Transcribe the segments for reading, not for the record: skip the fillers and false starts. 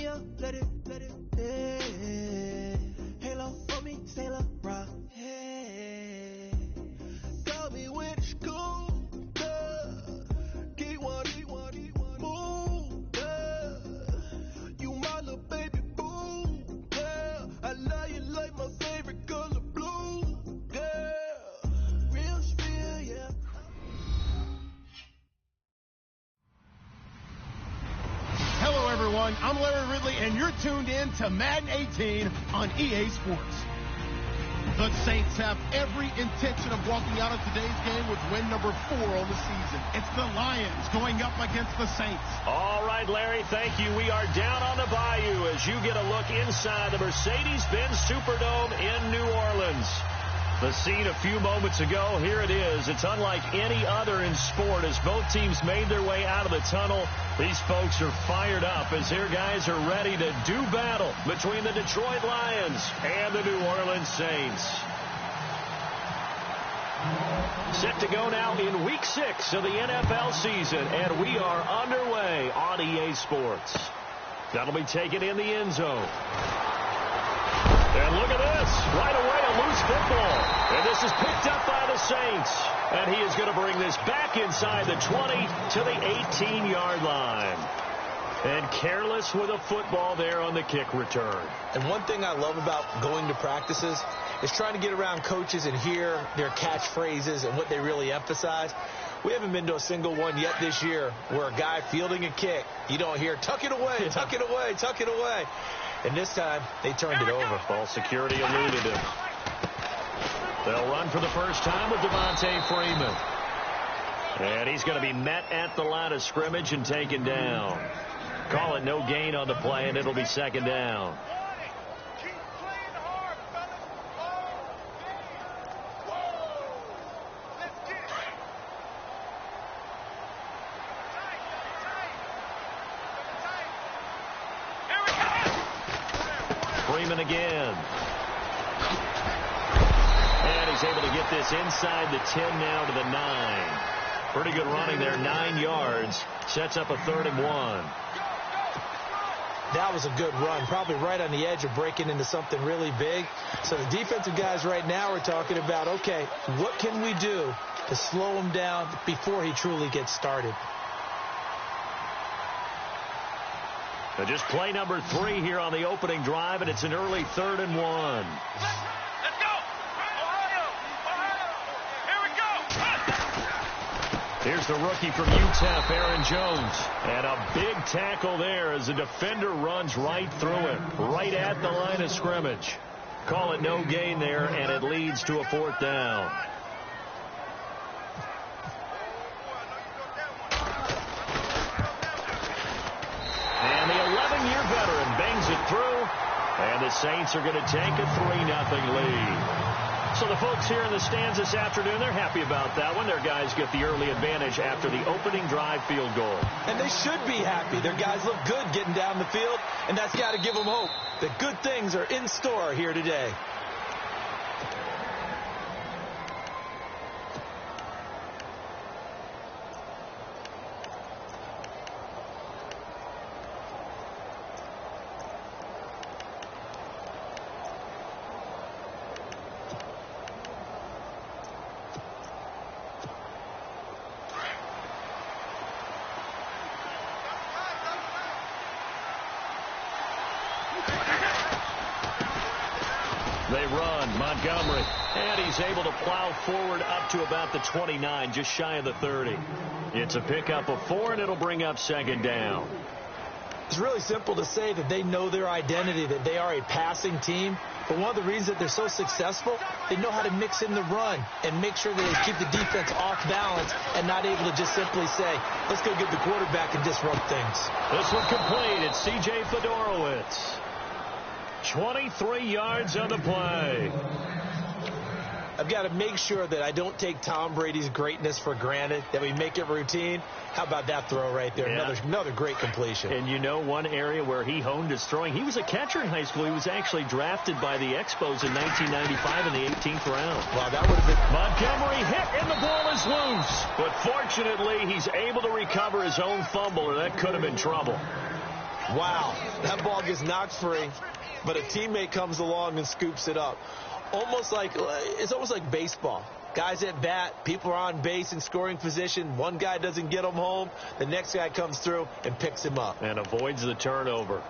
up, let it, yeah. Halo on me, sailor, rock, hey. Got me with school, keep one, move, yeah. You my little baby boo, yeah. I love you like my favorite color blue, yeah. Real spill, yeah. Hello, everyone. I'm Larry Ridley, and you're tuned in to Madden 18 on EA Sports. The Saints have every intention of walking out of today's game with win number 4 on the season. It's the Lions going up against the Saints. All right, Larry, thank you. We are down on the bayou as you get a look inside the Mercedes-Benz Superdome in New Orleans. The scene a few moments ago, here it is. It's unlike any other in sport as both teams made their way out of the tunnel. These folks are fired up as their guys are ready to do battle between the Detroit Lions and the New Orleans Saints. Set to go now in Week 6 of the NFL season, and we are underway on EA Sports. That'll be taken in the end zone. And look at this. Right away, a loose football. And this is picked up by the Saints. And he is going to bring this back inside the 20 to the 18-yard line. And careless with a football there on the kick return. And one thing I love about going to practices is trying to get around coaches and hear their catchphrases and what they really emphasize. We haven't been to a single one yet this year where a guy fielding a kick, you don't hear, tuck it away, tuck it away, tuck it away. And this time, they turned it over. Ball security eluded him. They'll run for the first time with Devontae Freeman. And he's going to be met at the line of scrimmage and taken down. Call it no gain on the play, and it'll be second down. Freeman again. And he's able to get this inside the 10 now to the 9. Pretty good running there, 9 yards. Sets up a 3rd and 1. That was a good run, probably right on the edge of breaking into something really big. So the defensive guys right now are talking about, okay, what can we do to slow him down before he truly gets started? Just play number 3 here on the opening drive, and it's an early 3rd and 1. Let's go! Ohio! Here we go! Here's the rookie from UTEP, Aaron Jones. And a big tackle there as the defender runs right through him, right at the line of scrimmage. Call it no gain there, and it leads to a 4th down. And the 11-year veteran bangs it through, and the Saints are going to take a 3-0 lead. So the folks here in the stands this afternoon, they're happy about that one. Their guys get the early advantage after the opening drive field goal. And they should be happy. Their guys look good getting down the field, and that's got to give them hope that good things are in store here today. They run, Montgomery, and he's able to plow forward up to about the 29, just shy of the 30. It's a pickup of 4, and it'll bring up 2nd down. It's really simple to say that they know their identity, that they are a passing team. But one of the reasons that they're so successful, they know how to mix in the run and make sure that they keep the defense off balance and not able to just simply say, let's go get the quarterback and disrupt things. This one complete. It's C.J. Fedorowicz. 23 yards on the play. I've got to make sure that I don't take Tom Brady's greatness for granted, that we make it routine. How about that throw right there? Yeah. Another great completion. And you know one area where he honed his throwing, he was a catcher in high school. He was actually drafted by the Expos in 1995 in the 18th round. Wow, that would have been... Montgomery hit, and the ball is loose. But fortunately, he's able to recover his own fumble, or that could have been trouble. Wow, that ball gets knocked free, but a teammate comes along and scoops it up. It's almost like baseball. Guys at bat, people are on base in scoring position. One guy doesn't get him home. The next guy comes through and picks him up. And avoids the turnover.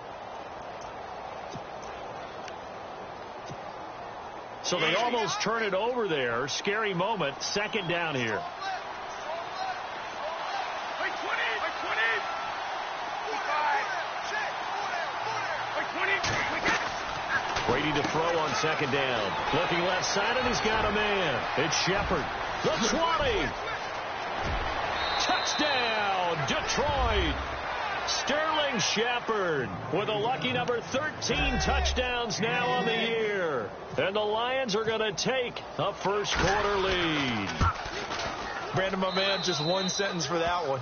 So they almost turn it over there. Scary moment. Second down here. Brady to throw on second down. Looking left side, and he's got a man. It's Shepard. The 20. Touchdown, Detroit. Sterling Shepard with a lucky number 13 touchdowns now on the year. And the Lions are going to take a first quarter lead. Brandon, my man, just one sentence for that one.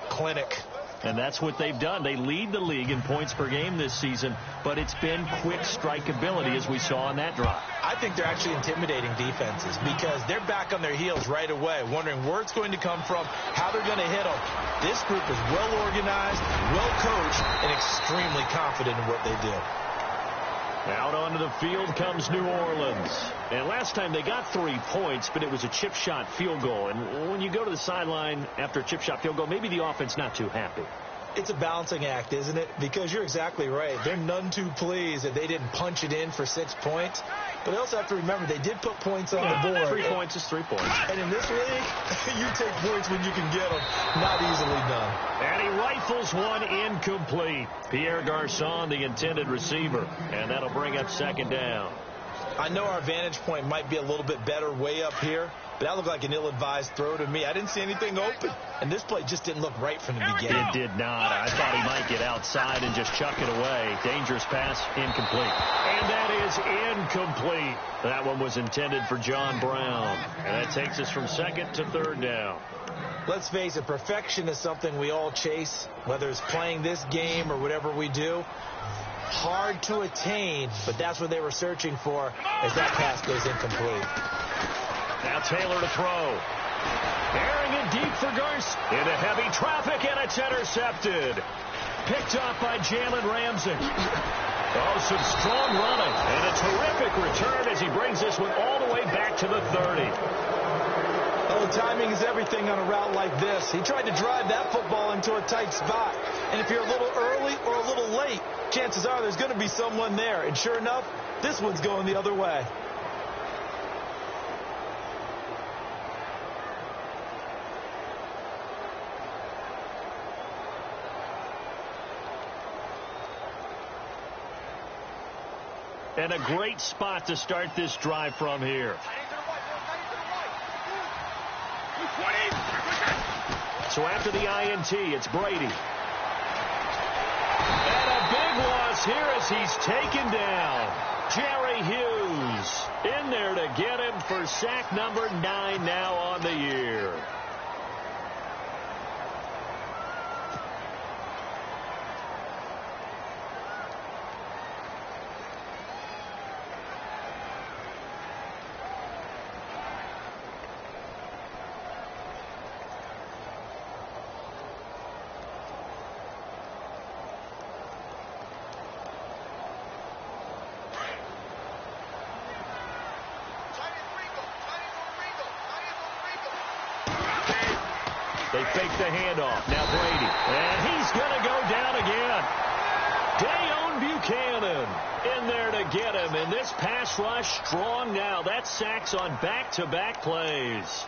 Clinic. And that's what they've done. They lead the league in points per game this season, but it's been quick strikeability as we saw on that drive. I think they're actually intimidating defenses because they're back on their heels right away, wondering where it's going to come from, how they're going to hit them. This group is well organized, well coached, and extremely confident in what they do. Out onto the field comes New Orleans. And last time they got 3 points, but it was a chip shot field goal. And when you go to the sideline after a chip shot field goal, maybe the offense not too happy. It's a balancing act, isn't it? Because you're exactly right. They're none too pleased that they didn't punch it in for 6 points. But they also have to remember they did put points on the board. 3 points is 3 points. And in this league, you take points when you can get them. Not easily done. And he rifles one incomplete. Pierre Garçon, the intended receiver. And that'll bring up second down. I know our vantage point might be a little bit better way up here, but that looked like an ill-advised throw to me. I didn't see anything open, and this play just didn't look right from the beginning. It did not. I thought he might get outside and just chuck it away. Dangerous pass, incomplete. And that is incomplete. That one was intended for John Brown. And that takes us from second to third down. Let's face it, perfection is something we all chase, whether it's playing this game or whatever we do. Hard to attain, but that's what they were searching for as that pass goes incomplete. Now Taylor to throw. Airing it deep for Garce. Into heavy traffic, and it's intercepted. Picked up by Jalen Ramsey. Oh, some strong running. And a terrific return as he brings this one all the way back to the 30. Oh, timing is everything on a route like this. He tried to drive that football into a tight spot. And if you're a little early or a little late, chances are there's going to be someone there. And sure enough, this one's going the other way. And a great spot to start this drive from here. So after the INT, it's Brady. And a big loss here as he's taken down. Jerry Hughes in there to get him for sack number 9 now on the year. They fake the handoff. Now Brady. And he's going to go down again. Dayon Buchanan in there to get him. And this pass rush strong now. That's sacks on back-to-back plays.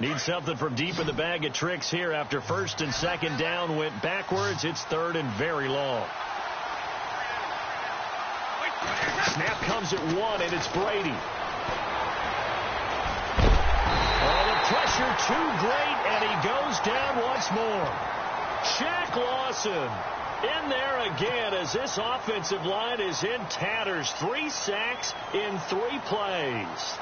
Need something from deep in the bag of tricks here after first and second down went backwards. It's third and very long. Snap comes at 1, and it's Brady. Oh, the pressure too great, and he goes down once more. Shaq Lawson in there again as this offensive line is in tatters. 3 sacks in 3 plays.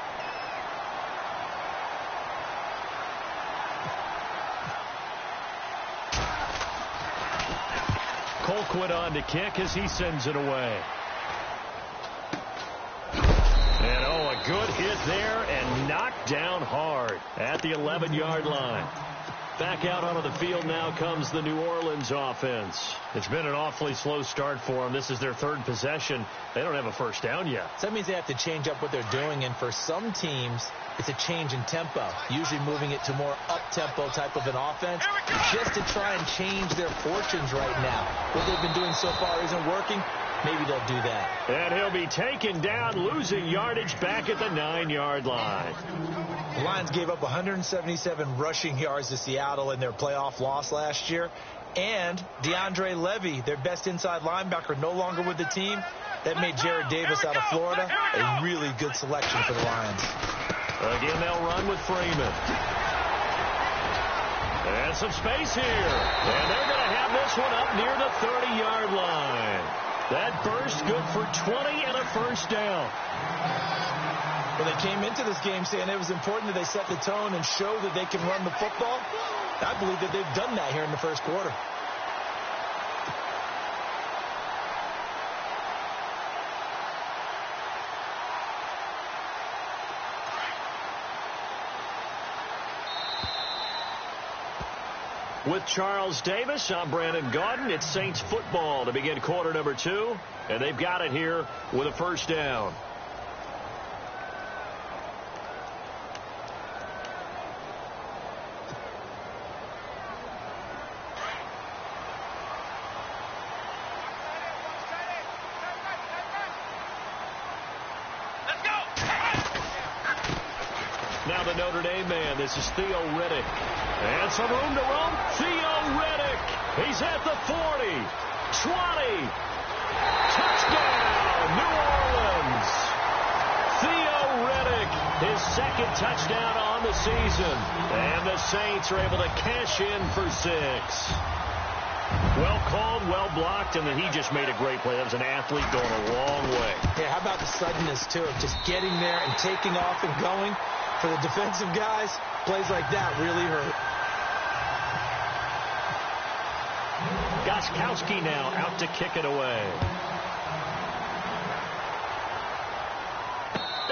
Colquitt on to kick as he sends it away. And a good hit there and knocked down hard at the 11-yard line. Back out onto the field now comes the New Orleans offense. It's been an awfully slow start for them. This is their third possession. They don't have a first down yet. So that means they have to change up what they're doing, and for some teams, it's a change in tempo, usually moving it to more up-tempo type of an offense, just to try and change their fortunes right now. What they've been doing so far isn't working. Maybe they'll do that. And he'll be taken down, losing yardage back at the 9-yard line. The Lions gave up 177 rushing yards to Seattle in their playoff loss last year. And DeAndre Levy, their best inside linebacker, no longer with the team. That made Jared Davis out of Florida a really good selection for the Lions. Again, they'll run with Freeman. And some space here. And they're going to have this one up near the 30-yard line. That burst good for 20 and a first down. Well, they came into this game saying it was important that they set the tone and show that they can run the football. I believe that they've done that here in the first quarter. With Charles Davis, I'm Brandon Gaudin. It's Saints football to begin quarter number 2, and they've got it here with a first down. Now the Notre Dame man, this is Theo Riddick. And some room to run. Theo Riddick. He's at the 40, 20. Touchdown, New Orleans. Theo Riddick, his second touchdown on the season. And the Saints are able to cash in for 6. Well called, well blocked, and then he just made a great play. That was an athlete going a long way. Yeah, how about the suddenness, too, of just getting there and taking off and going? For the defensive guys, plays like that really hurt. Gostkowski now out to kick it away.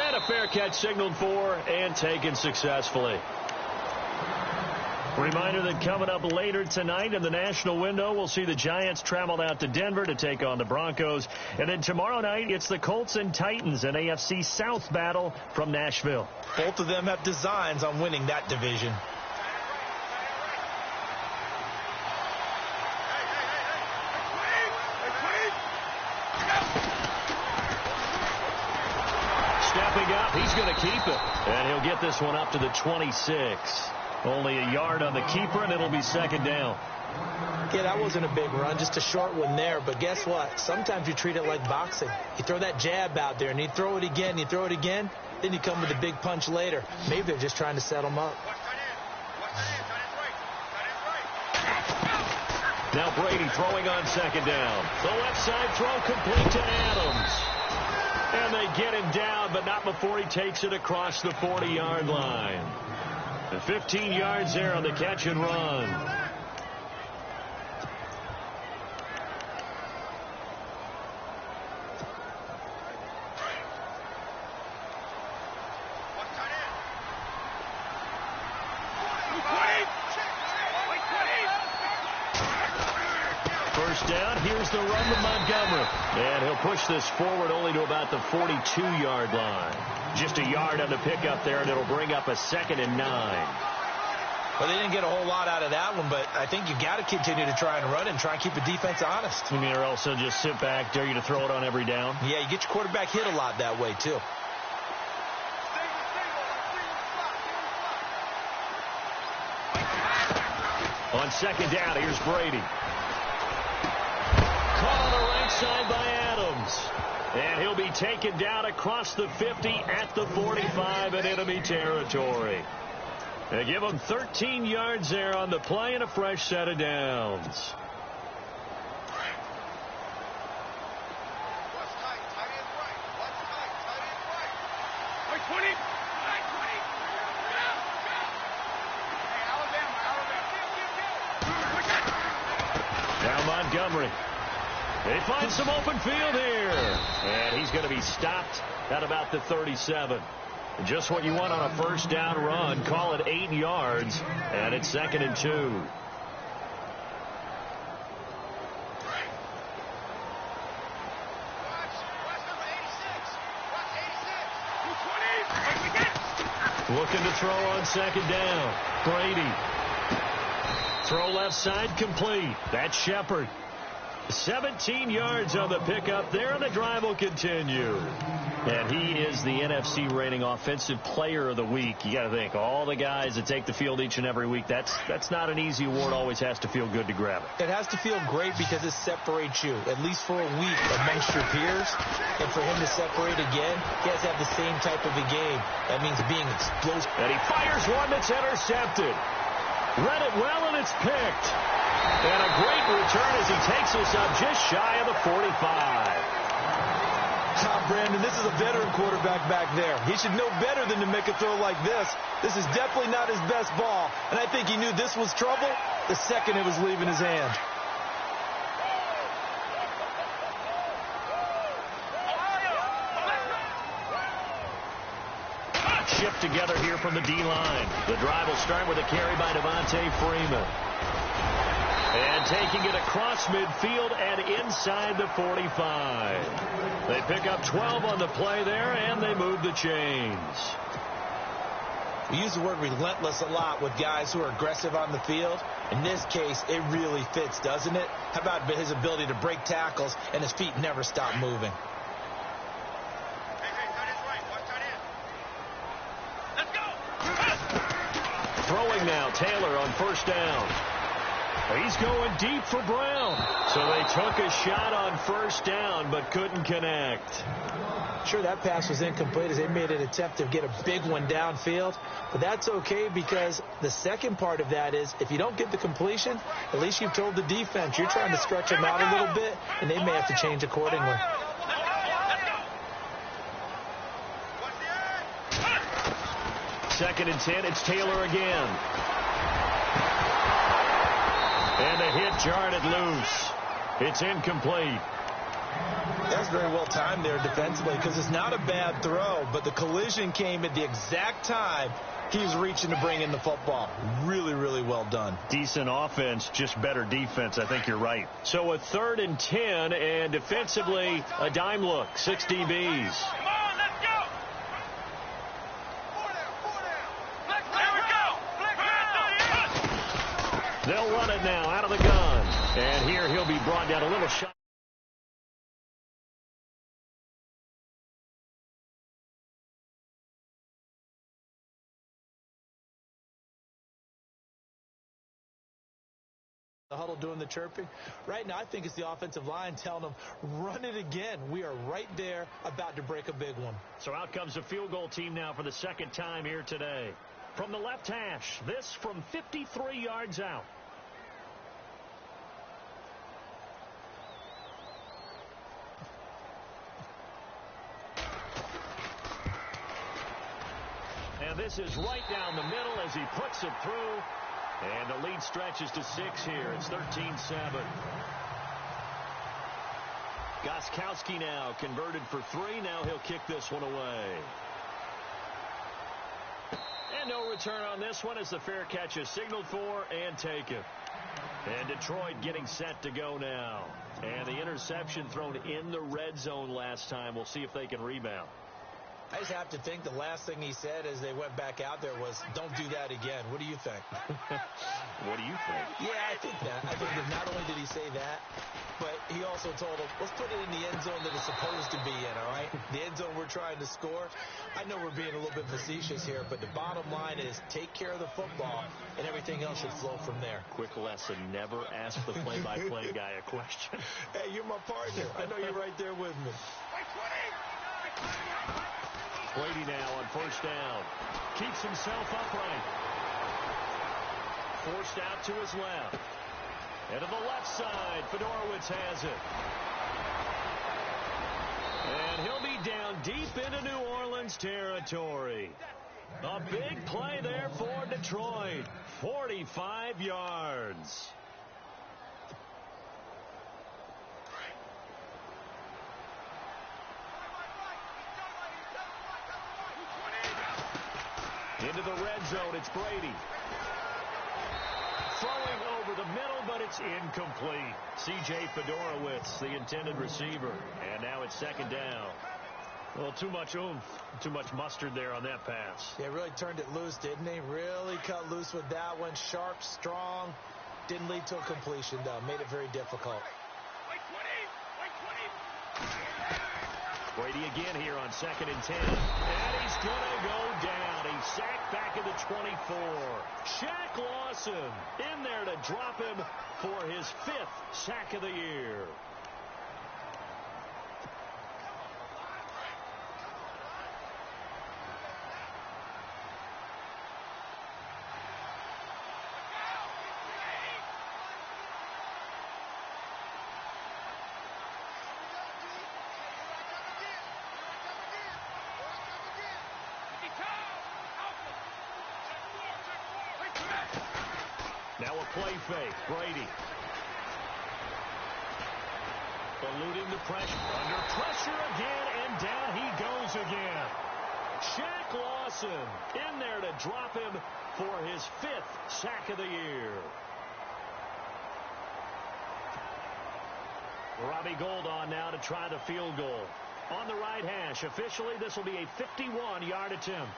And a fair catch signaled for and taken successfully. Reminder that coming up later tonight in the national window, we'll see the Giants travel out to Denver to take on the Broncos. And then tomorrow night, it's the Colts and Titans, an AFC South battle from Nashville. Both of them have designs on winning that division. Stepping up, he's going to keep it. And he'll get this one up to the 26. Only a yard on the keeper, and it'll be second down. Yeah, that wasn't a big run, just a short one there. But guess what? Sometimes you treat it like boxing. You throw that jab out there, and you throw it again, you throw it again, then you come with a big punch later. Maybe they're just trying to set them up. Now Brady throwing on second down. The left side throw complete to Adams. And they get him down, but not before he takes it across the 40-yard line. And 15 yards there on the catch and run. First down, here's the run to Montgomery. And he'll push this forward only to about the 42-yard line. Just a yard on the pickup there, and it'll bring up a 2nd and 9. Well, they didn't get a whole lot out of that one, but I think you got to continue to try and run and try and keep the defense honest. You mean, or also just sit back, dare you to throw it on every down? Yeah, you get your quarterback hit a lot that way, too. On second down, here's Brady. Caught on the right side by Adams. And he'll be taken down across the 50 at the 45 in enemy territory. They give him 13 yards there on the play and a fresh set of downs. Now Montgomery. They find some open field here. And he's going to be stopped at about the 37. Just what you want on a first down run. Call it 8 yards. And it's 2nd and 2. Looking to throw on 2nd down. Brady. Throw left side complete. That's Shepard. 17 yards on the pickup there, and the drive will continue. And he is the NFC rating offensive player of the week. You got to think, all the guys that take the field each and every week, that's not an easy award. Always has to feel good to grab it. It has to feel great because it separates you, at least for a week, amongst your peers. And for him to separate again, he has to have the same type of a game. That means being explosive. And he fires one that's intercepted. Read it well, and it's picked. And a great return as he takes us up just shy of the 45. Brandon, this is a veteran quarterback back there. He should know better than to make a throw like this. This is definitely not his best ball. And I think he knew this was trouble the second it was leaving his hand. Shift together here from the D-line. The drive will start with a carry by Devontae Freeman. And taking it across midfield and inside the 45. They pick up 12 on the play there, and they move the chains. We use the word relentless a lot with guys who are aggressive on the field. In this case, it really fits, doesn't it? How about his ability to break tackles and his feet never stop moving? Throwing now, Taylor on first down. He's going deep for Brown. So they took a shot on first down but couldn't connect. Sure, that pass was incomplete as they made an attempt to get a big one downfield. But that's okay because the second part of that is if you don't get the completion, at least you've told the defense you're trying to stretch them out a little bit, and they may have to change accordingly. Second and 10, it's Taylor again. And the hit jarred it loose. It's incomplete. That's very well timed there defensively because it's not a bad throw, but the collision came at the exact time he was reaching to bring in the football. Really, really well done. Decent offense, just better defense. I think you're right. So a 3rd and 10, and defensively a dime look. 6 DBs. They'll run it now out of the gun. And here he'll be brought down a little shot. The huddle doing the chirping. Right now, I think it's the offensive line telling them, run it again. We are right there about to break a big one. So out comes the field goal team now for the second time here today. From the left hash, this from 53 yards out. And this is right down the middle as he puts it through. And the lead stretches to 6 here. It's 13-7. Gostkowski now converted for 3. Now he'll kick this one away. And no return on this one as the fair catch is signaled for and taken. And Detroit getting set to go now. And the interception thrown in the red zone last time. We'll see if they can rebound. I just have to think the last thing he said as they went back out there was, don't do that again. What do you think? What do you think? Yeah, I think that. I think that not only did he say that, but he also told them, let's put it in the end zone that it's supposed to be in, all right? The end zone we're trying to score. I know we're being a little bit facetious here, but the bottom line is take care of the football, and everything else should flow from there. Quick lesson, never ask the play-by-play guy a question. Hey, you're my partner. I know you're right there with me. Brady now on first down. Keeps himself upright. Forced out to his left. And to the left side, Fedorowicz has it. And he'll be down deep into New Orleans territory. A big play there for Detroit. 45 yards. end zone. It's Brady. Throwing over the middle, but it's incomplete. C.J. Fedorowicz, the intended receiver. And now it's second down. Well, too much oomph, too much mustard there on that pass. Yeah, really turned it loose, didn't he? Really cut loose with that one. Sharp, strong. Didn't lead to a completion, though. Made it very difficult. Brady again here on 2nd and 10. And he's going to go down. He's sacked back at the 24. Shaq Lawson in there to drop him for his 5th sack of the year. Now a play fake. Brady. Eluding the pressure. Under pressure again, and down he goes again. Shaq Lawson in there to drop him for his 5th sack of the year. Robbie Gould on now to try the field goal. On the right hash. Officially, this will be a 51-yard attempt.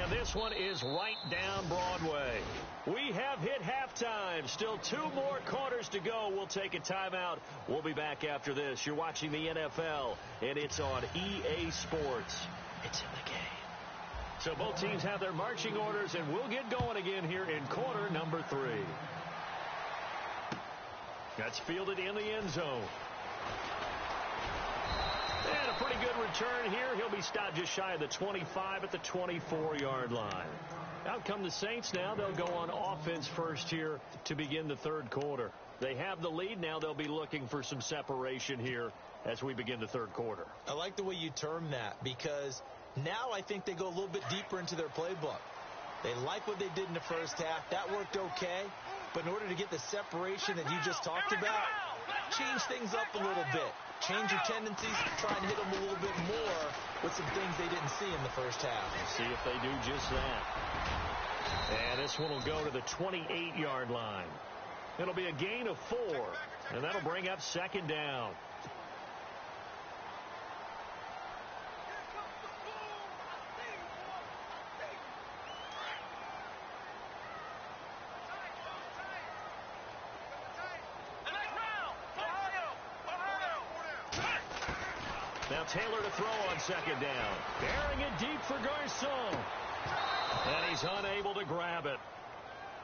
And this one is right down Broadway. We have hit halftime. Still 2 more quarters to go. We'll take a timeout. We'll be back after this. You're watching the NFL, and it's on EA Sports. It's in the game. So both teams have their marching orders, and we'll get going again here in quarter number 3. That's fielded in the end zone. And a pretty good return here. He'll be stopped just shy of the 25 at the 24-yard line. Out come the Saints now. They'll go on offense first here to begin the 3rd quarter. They have the lead. Now they'll be looking for some separation here as we begin the 3rd quarter. I like the way you term that, because now I think they go a little bit deeper into their playbook. They like what they did in the first half. That worked okay. But in order to get the separation that you just talked about, change things up a little bit. Change your tendencies, try and hit them a little bit more with some things they didn't see in the first half. See if they do just that. And this one will go to the 28-yard line. It'll be a gain of 4, and that'll bring up 2nd down. Now Taylor to throw on 2nd down. Bearing it deep for Garcon. And he's unable to grab it.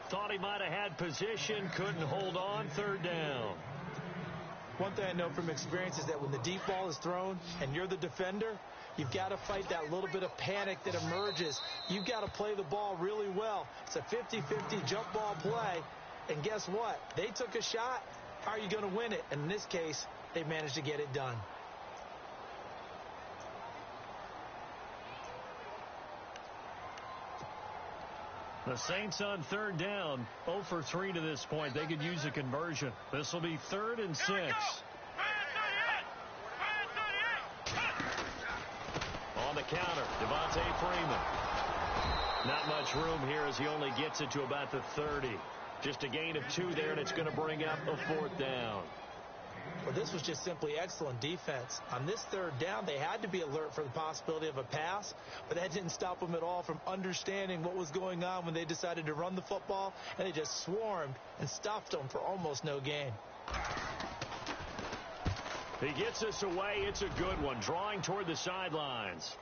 Thought he might have had position. Couldn't hold on. 3rd down. One thing I know from experience is that when the deep ball is thrown and you're the defender, you've got to fight that little bit of panic that emerges. You've got to play the ball really well. It's a 50-50 jump ball play. And guess what? They took a shot. How are you going to win it? And in this case, they managed to get it done. The Saints on 3rd down, 0 for 3 to this point. They could use a conversion. This will be 3rd and 6. On the counter, Devontae Freeman. Not much room here as he only gets it to about the 30. Just a gain of 2 there, and it's going to bring up a 4th down. Well, this was just simply excellent defense. On this 3rd down, they had to be alert for the possibility of a pass, but that didn't stop them at all from understanding what was going on when they decided to run the football, and they just swarmed and stuffed them for almost no gain. He gets this away. It's a good one, drawing toward the sidelines.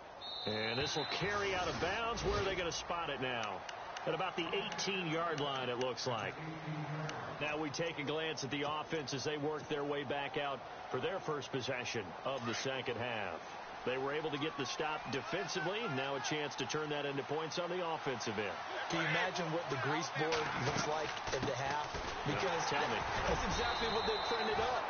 And this will carry out of bounds. Where are they going to spot it now? At about the 18-yard line, it looks like. Now we take a glance at the offense as they work their way back out for their first possession of the 2nd half. They were able to get the stop defensively. Now a chance to turn that into points on the offensive end. Can you imagine what the grease board looks like at the half? Because tell me. That's exactly what they printed up.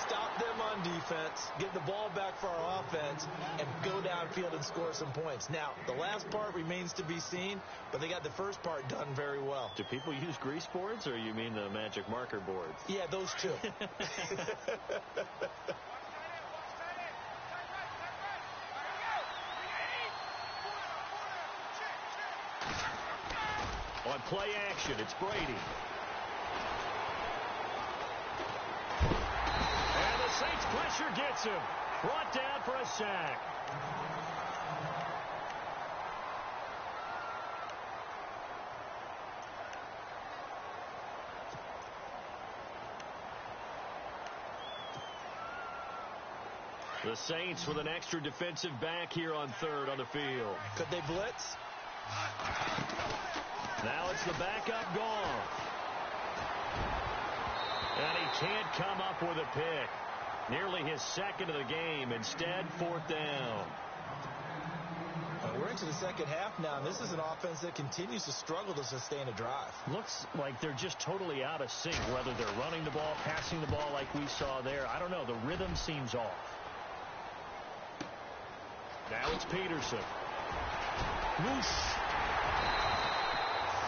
Stop them on defense, get the ball back for our offense, and go downfield and score some points. Now, the last part remains to be seen, but they got the first part done very well. Do people use grease boards, or you mean the magic marker boards? Yeah, those two. On play action, it's Brady. And the Saints pressure gets him. Brought down for a sack. The Saints with an extra defensive back here on third on the field. Could they blitz? Now it's the backup Goff. And he can't come up with a pick. Nearly his second of the game. Instead, fourth down. We're into the second half now, and this is an offense that continues to struggle to sustain a drive. Looks like they're just totally out of sync, whether they're running the ball, passing the ball like we saw there. I don't know. The rhythm seems off. Now it's Peterson. Whoosh.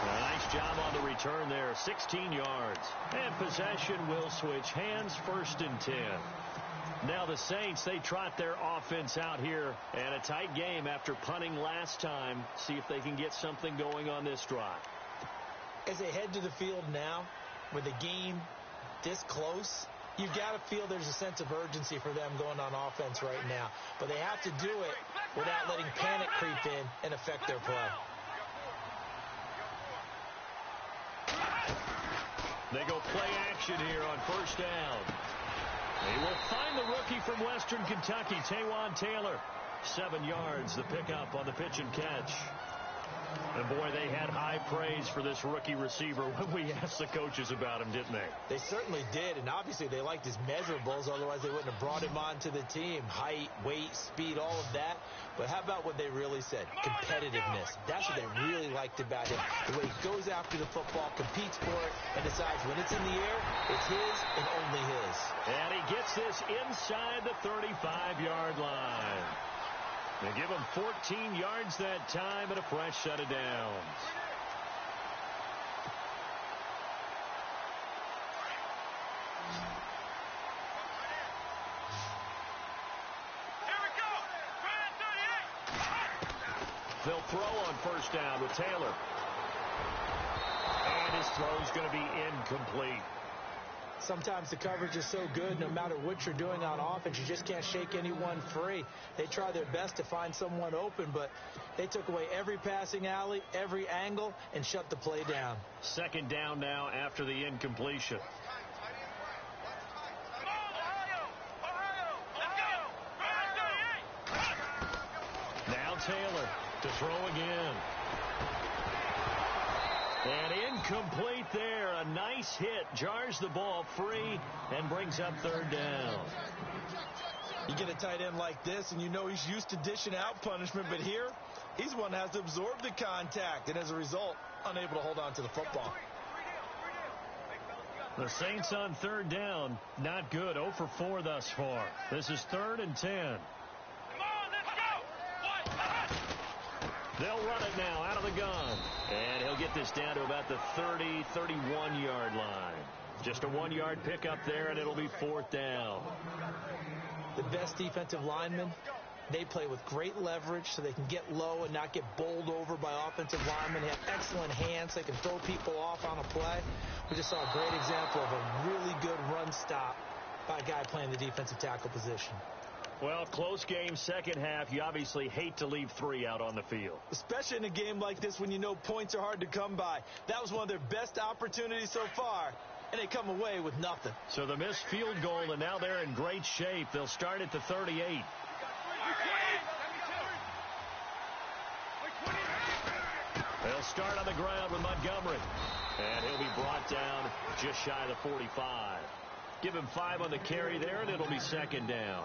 Nice job on the return there. 16 yards. And possession will switch hands, 1st and 10. Now the Saints, they trot their offense out here. And a tight game after punting last time. See if they can get something going on this drive. As they head to the field now, with the game this close, you've got to feel there's a sense of urgency for them going on offense right now. But they have to do it without letting panic creep in and affect their play. They go play action here on 1st down. They will find the rookie from Western Kentucky, Taywan Taylor. 7 yards, the pickup on the pitch and catch. And boy, they had high praise for this rookie receiver when we asked the coaches about him, didn't they? They certainly did, and obviously they liked his measurables, otherwise they wouldn't have brought him onto the team. Height, weight, speed, all of that. But how about what they really said? Competitiveness. That's what they really liked about him. The way he goes after the football, competes for it, and decides when it's in the air, it's his and only his. And he gets this inside the 35-yard line. They give him 14 yards that time and a fresh set of downs. Here we go. Right at 38. They'll throw on 1st down with Taylor. And his throw's going to be incomplete. Sometimes the coverage is so good, no matter what you're doing on offense, you just can't shake anyone free. They try their best to find someone open, but they took away every passing alley, every angle, and shut the play down. 2nd down now after the incompletion. Now Taylor to throw again. And incomplete there. A nice hit. Jars the ball free and brings up 3rd down. You get a tight end like this, and you know he's used to dishing out punishment, but here, he's the one that has to absorb the contact, and as a result, unable to hold on to the football. The Saints on 3rd down. Not good. 0 for 4 thus far. This is 3rd and 10. Come on, let's go. They'll run it now out of the gun. And he'll get this down to about the 30, 31-yard line. Just a 1-yard pickup there, and it'll be 4th down. The best defensive linemen, they play with great leverage so they can get low and not get bowled over by offensive linemen. They have excellent hands. They can throw people off on a play. We just saw a great example of a really good run stop by a guy playing the defensive tackle position. Well, close game, second half. You obviously hate to leave 3 out on the field. Especially in a game like this when you know points are hard to come by. That was one of their best opportunities so far, and they come away with nothing. So the missed field goal, and now they're in great shape. They'll start at the 38. They'll start on the ground with Montgomery. And he'll be brought down just shy of the 45. Give him 5 on the carry there, and it'll be 2nd down.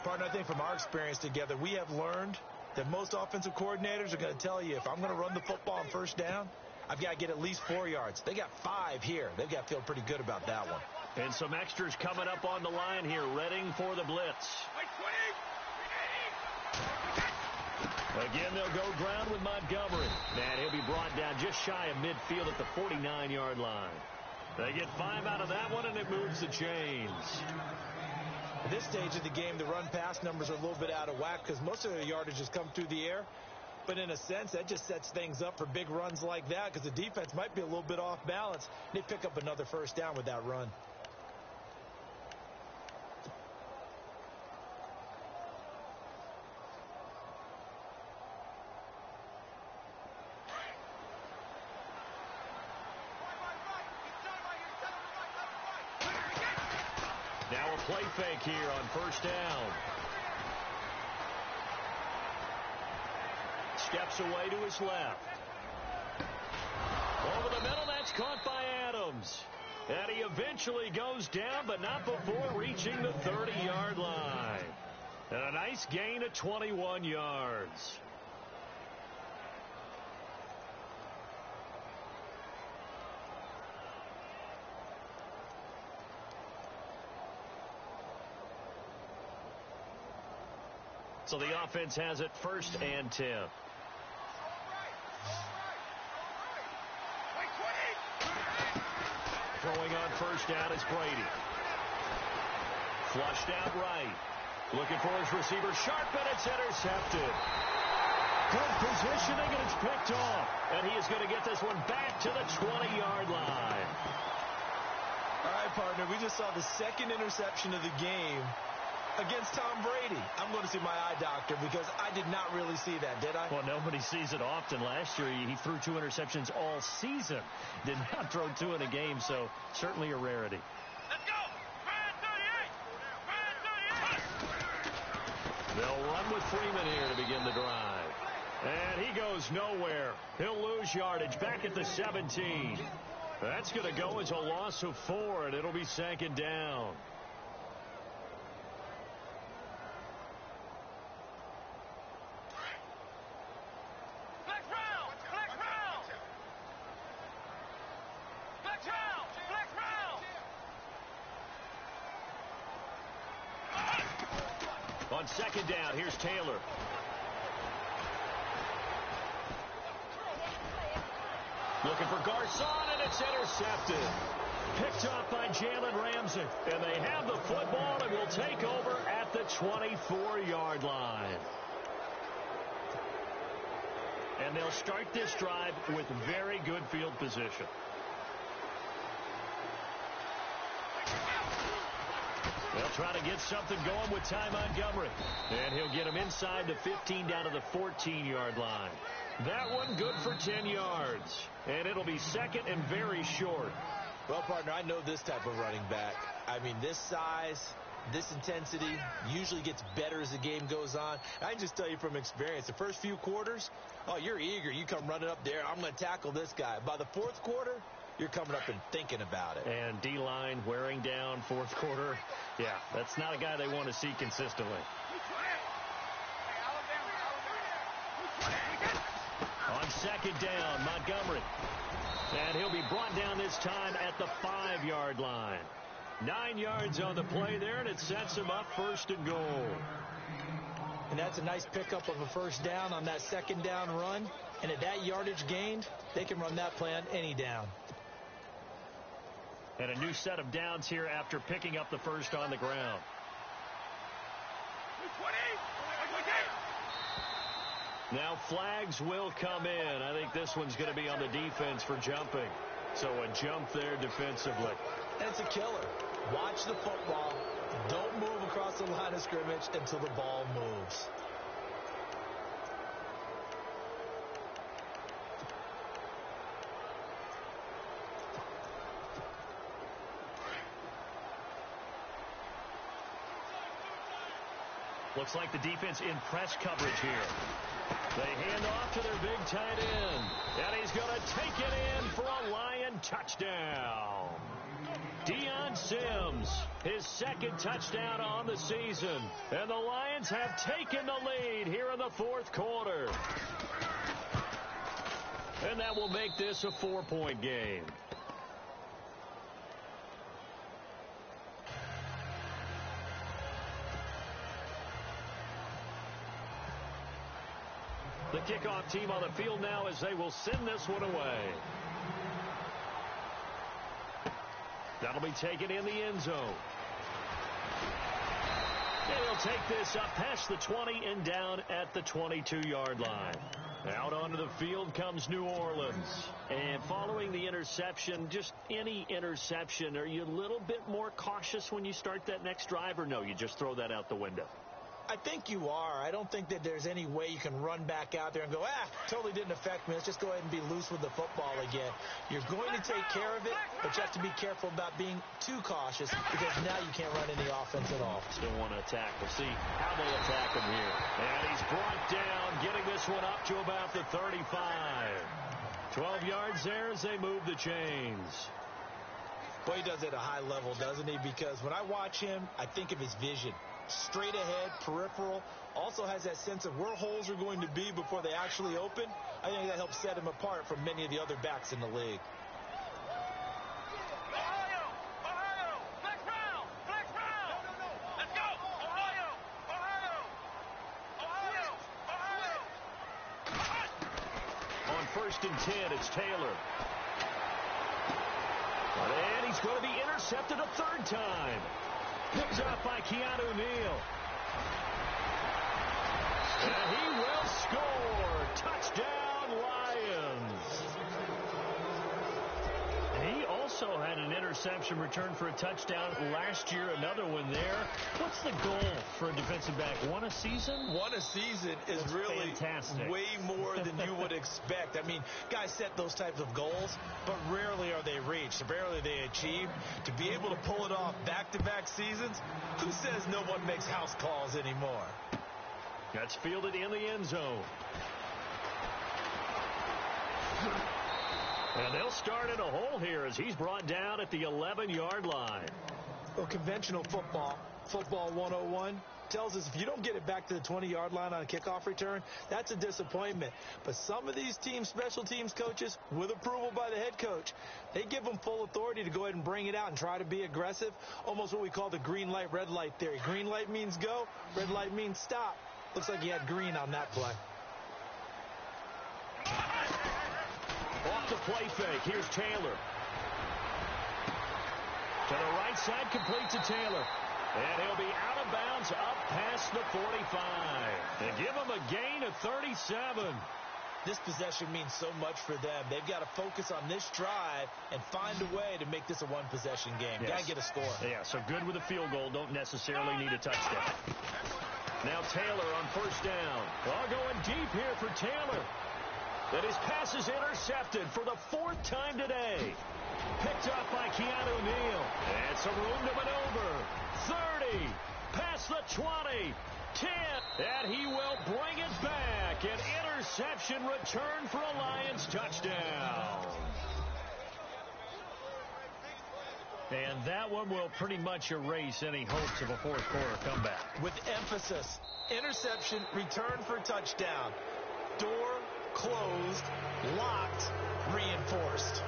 Partner, I think from our experience together, we have learned that most offensive coordinators are going to tell you, if I'm going to run the football on first down, I've got to get at least 4 yards. They got 5 here. They've got to feel pretty good about that one. And some extras coming up on the line here, readying for the blitz. Again, they'll go ground with Montgomery. And he'll be brought down just shy of midfield at the 49-yard line. They get 5 out of that one, and it moves the chains. At this stage of the game, the run-pass numbers are a little bit out of whack because most of their yardage has come through the air. But in a sense, that just sets things up for big runs like that because the defense might be a little bit off balance. They pick up another first down with that run. Now a play fake here on first down. Steps away to his left. Over the middle, that's caught by Adams. And he eventually goes down, but not before reaching the 30-yard line. And a nice gain of 21 yards. So the offense has it 1st and 10. Throwing on first down is Brady. Flushed out right. Looking for his receiver. Sharp, and it's intercepted. Good positioning, and it's picked off. And he is going to get this one back to the 20-yard line. All right, partner, we just saw the second interception of the game against Tom Brady. I'm going to see my eye doctor because I did not really see that, did I? Well, nobody sees it often. Last year, he threw 2 interceptions all season. Did not throw 2 in a game, so certainly a rarity. Let's go! Ryan 38! Ryan 38! They'll run with Freeman here to begin the drive. And he goes nowhere. He'll lose yardage back at the 17. That's going to go as a loss of 4, and it'll be 2nd down. On 2nd down, here's Taylor. Looking for Garcon, and it's intercepted. Picked off by Jalen Ramsey. And they have the football and will take over at the 24-yard line. And they'll start this drive with very good field position. They'll try to get something going with Ty Montgomery. And he'll get him inside the 15 down to the 14-yard line. That one good for 10 yards. And it'll be 2nd and very short. Well, partner, I know this type of running back. I mean, this size, this intensity usually gets better as the game goes on. I can just tell you from experience, the first few quarters, oh, you're eager. You come running up there. I'm going to tackle this guy. By the 4th quarter, you're coming up and thinking about it. And D-line wearing down 4th quarter. Yeah, that's not a guy they want to see consistently. On 2nd down, Montgomery. And he'll be brought down this time at the 5-yard line. 9 yards on the play there, and it sets him up 1st and goal. And that's a nice pickup of a first down on that 2nd down run. And at that yardage gained, they can run that play on any down. And a new set of downs here after picking up the first on the ground. Now flags will come in. I think this one's going to be on the defense for jumping. So a jump there defensively. And it's a killer. Watch the football. Don't move across the line of scrimmage until the ball moves. Looks like the defense in press coverage here. They hand off to their big tight end. And he's going to take it in for a Lion touchdown. Deion Steven Sims, his second touchdown on the season. And the Lions have taken the lead here in the fourth quarter. And that will make this a 4-point game. The kickoff team on the field now as they will send this one away. That'll be taken in the end zone. And he'll take this up past the 20 and down at the 22-yard line. Out onto the field comes New Orleans. And following the interception, just any interception, are you a little bit more cautious when you start that next drive, or no, you just throw that out the window? I think you are. I don't think that there's any way you can run back out there and go, totally didn't affect me. Let's just go ahead and be loose with the football again. You're going to take care of it, but you have to be careful about being too cautious because now you can't run any offense at all. Still want to attack. We'll see how they attack him here. And he's brought down, getting this one up to about the 35. 12 yards there as they move the chains. Boy, he does it at a high level, doesn't he? Because when I watch him, I think of his vision. Straight ahead, peripheral, also has that sense of where holes are going to be before they actually open. I think that helps set him apart from many of the other backs in the league. Ohio! Flex round! Let's go! Ohio! On 1st and 10, it's Taylor. And he's going to be intercepted a third time. Picked up by Keanu Neal. And he will score. Touchdown, Lions. He also had an interception return for a touchdown last year. Another one there. What's the goal for a defensive back? One a season? One a season is That's really fantastic. Way more than you would expect. I mean, guys set those types of goals, but rarely are they reached. Rarely are they achieved. To be able to pull it off back-to-back seasons, who says no one makes house calls anymore? That's fielded in the end zone. And they'll start in a hole here as he's brought down at the 11-yard line. Well, conventional football 101, tells us if you don't get it back to the 20-yard line on a kickoff return, that's a disappointment. But some of these teams, special teams coaches, with approval by the head coach, they give them full authority to go ahead and bring it out and try to be aggressive, almost what we call the green light, red light theory. Green light means go, red light means stop. Looks like he had green on that play. Off the play fake. Here's Taylor. To the right side, complete to Taylor. And he'll be out of bounds up past the 45. They give him a gain of 37. This possession means so much for them. They've got to focus on this drive and find a way to make this a one-possession game. Yes. Got to get a score. Yeah, so good with a field goal. Don't necessarily need a touchdown. Now Taylor on 1st down. All going deep here for Taylor. And his pass is intercepted for the 4th time today. Picked up by Keanu Neal. And some room to maneuver. 30. Past the 20. 10. And he will bring it back. An interception return for a Lions touchdown. And that one will pretty much erase any hopes of a fourth quarter comeback. With emphasis, interception, return for touchdown. Door closed, locked, reinforced.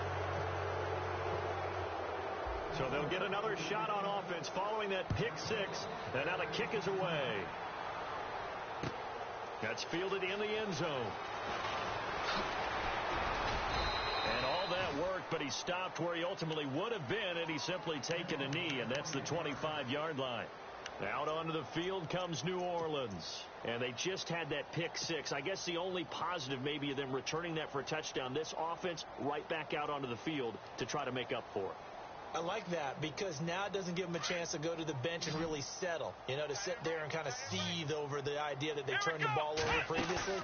So they'll get another shot on offense following that pick six. And now the kick is away. That's fielded in the end zone. And all that worked, but he stopped where he ultimately would have been, and he's simply taken a knee, and that's the 25-yard line. Out onto the field comes New Orleans. And they just had that pick six. I guess the only positive maybe of them returning that for a touchdown. This offense right back out onto the field to try to make up for it. I like that because now it doesn't give them a chance to go to the bench and really settle. You know, to sit there and kind of seethe over the idea that they turned the ball over previously.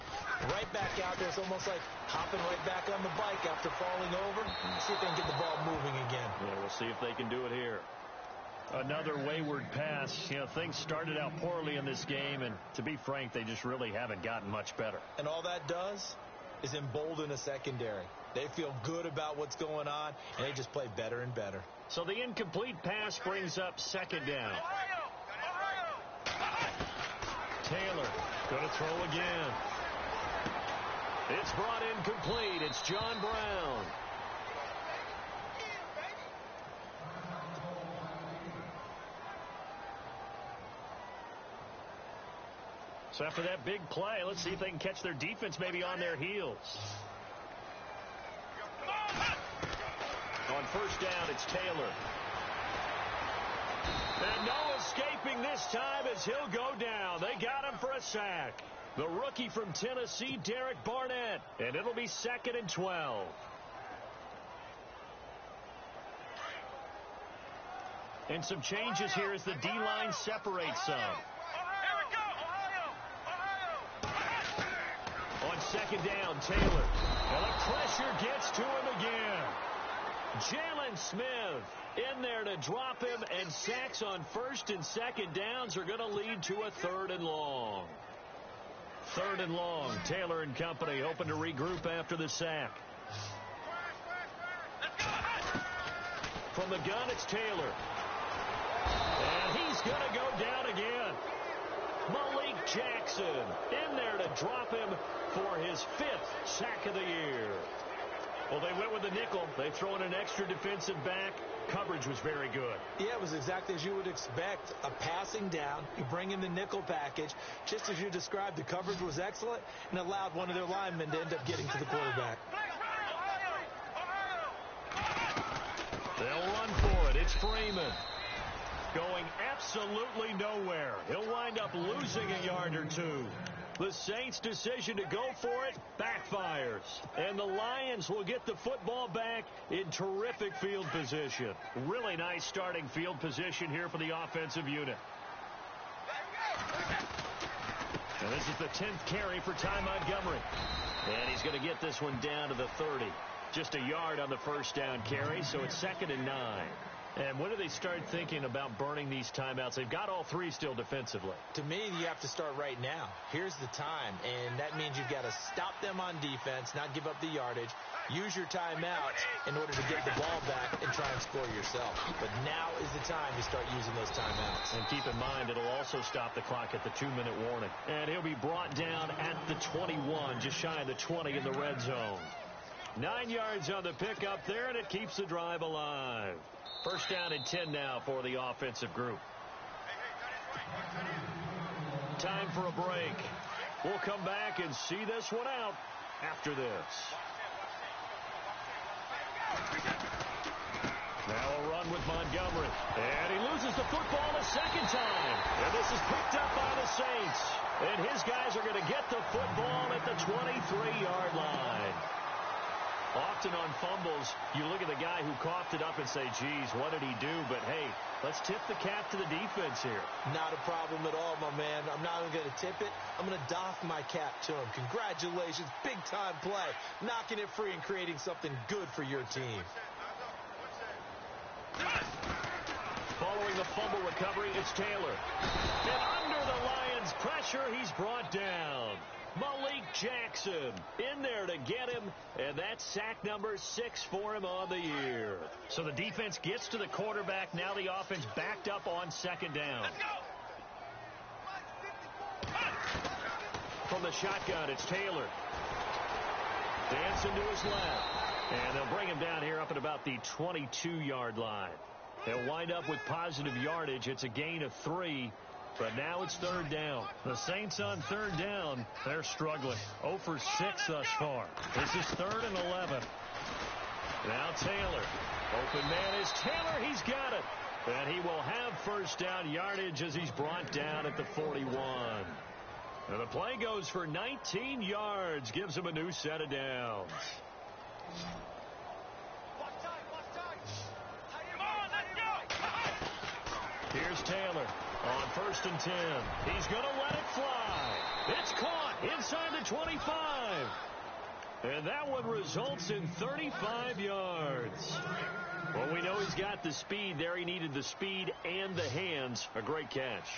Right back out there. It's almost like hopping right back on the bike after falling over. See if they can get the ball moving again. Yeah, we'll see if they can do it here. Another wayward pass. You know, things started out poorly in this game, and to be frank, they just really haven't gotten much better. And all that does is embolden a secondary. They feel good about what's going on, and they just play better and better. So the incomplete pass brings up second down. Taylor going to throw again. It's brought in complete. It's John Brown. So after that big play, let's see if they can catch their defense maybe on their heels. On first down, it's Taylor. And no escaping this time as he'll go down. They got him for a sack. The rookie from Tennessee, Derek Barnett. And it'll be 2nd and 12. And some changes here as the D-line separates some. On second down, Taylor. And the pressure gets to him again. Jalen Smith in there to drop him, and sacks on first and second downs are going to lead to a 3rd and long. 3rd and long. Taylor and company hoping to regroup after the sack. From the gun, it's Taylor. And he's going to go down again. Malik Jackson in there to drop him for his 5th sack of the year. Well, they went with the nickel. They throw in an extra defensive back. Coverage was very good. Yeah, it was exactly as you would expect. A passing down. You bring in the nickel package. Just as you described, the coverage was excellent and allowed one of their linemen to end up getting to the quarterback. They'll run for it. It's Freeman. Going absolutely nowhere. He'll wind up losing a yard or two. The Saints' decision to go for it backfires. And the Lions will get the football back in terrific field position. Really nice starting field position here for the offensive unit. And this is the 10th carry for Ty Montgomery. And he's going to get this one down to the 30. Just a yard on the first down carry, so it's 2nd and 9. And when do they start thinking about burning these timeouts? They've got all 3 still defensively. To me, you have to start right now. Here's the time, and that means you've got to stop them on defense, not give up the yardage. Use your timeouts in order to get the ball back and try and score yourself. But now is the time to start using those timeouts. And keep in mind, it'll also stop the clock at the 2-minute warning. And he'll be brought down at the 21, just shy of the 20 in the red zone. 9 yards on the pickup there, and it keeps the drive alive. First down and 10 now for the offensive group. Time for a break. We'll come back and see this one out after this. Now a run with Montgomery. And he loses the football a second time. And this is picked up by the Saints. And his guys are going to get the football at the 23-yard line. Often on fumbles, you look at the guy who coughed it up and say, geez, what did he do? But, hey, let's tip the cap to the defense here. Not a problem at all, my man. I'm not even going to tip it. I'm going to doff my cap to him. Congratulations. Big-time play. Knocking it free and creating something good for your team. Following the fumble recovery, it's Taylor. And under the Lions' pressure, he's brought down. Malik Jackson in there to get him, and that's sack number 6 for him on the year. So the defense gets to the quarterback. Now the offense backed up on second down. From the shotgun, it's Taylor. Dancing to his left. And they'll bring him down here up at about the 22-yard line. They'll wind up with positive yardage. It's a gain of 3. But now it's third down. The Saints on third down, they're struggling. 0 for 6 thus far. This is 3rd and 11. Now Taylor. Open man is Taylor. He's got it. And he will have first down yardage as he's brought down at the 41. And the play goes for 19 yards. Gives him a new set of downs. Here's Taylor on 1st and 10. He's going to let it fly. It's caught inside the 25. And that one results in 35 yards. Well, we know he's got the speed there. He needed the speed and the hands. A great catch.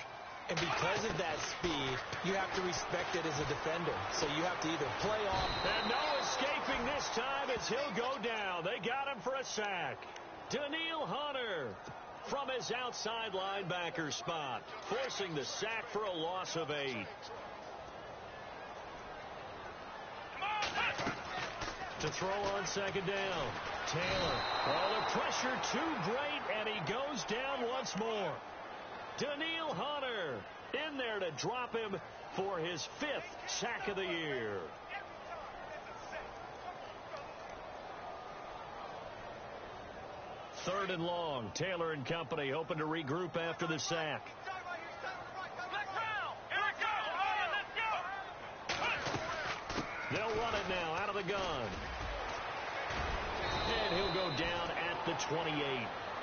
And because of that speed, you have to respect it as a defender. So you have to either play off. And no escaping this time as he'll go down. They got him for a sack. Danielle Hunter from his outside linebacker spot, forcing the sack for a loss of 8. To throw on second down, Taylor. Oh, the pressure too great, and he goes down once more. Danielle Hunter in there to drop him for his 5th sack of the year. Third and long. Taylor and company hoping to regroup after the sack. They'll run it now out of the gun. And he'll go down at the 28.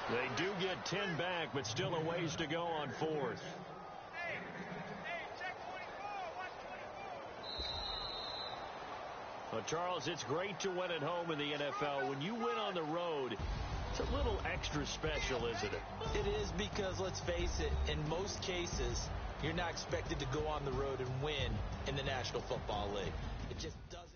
They do get 10 back, but still a ways to go on 4th. Well, Charles, it's great to win at home in the NFL. When you win on the road, it's a little extra special, isn't it? It is, because, let's face it, in most cases, you're not expected to go on the road and win in the National Football League. It just doesn't.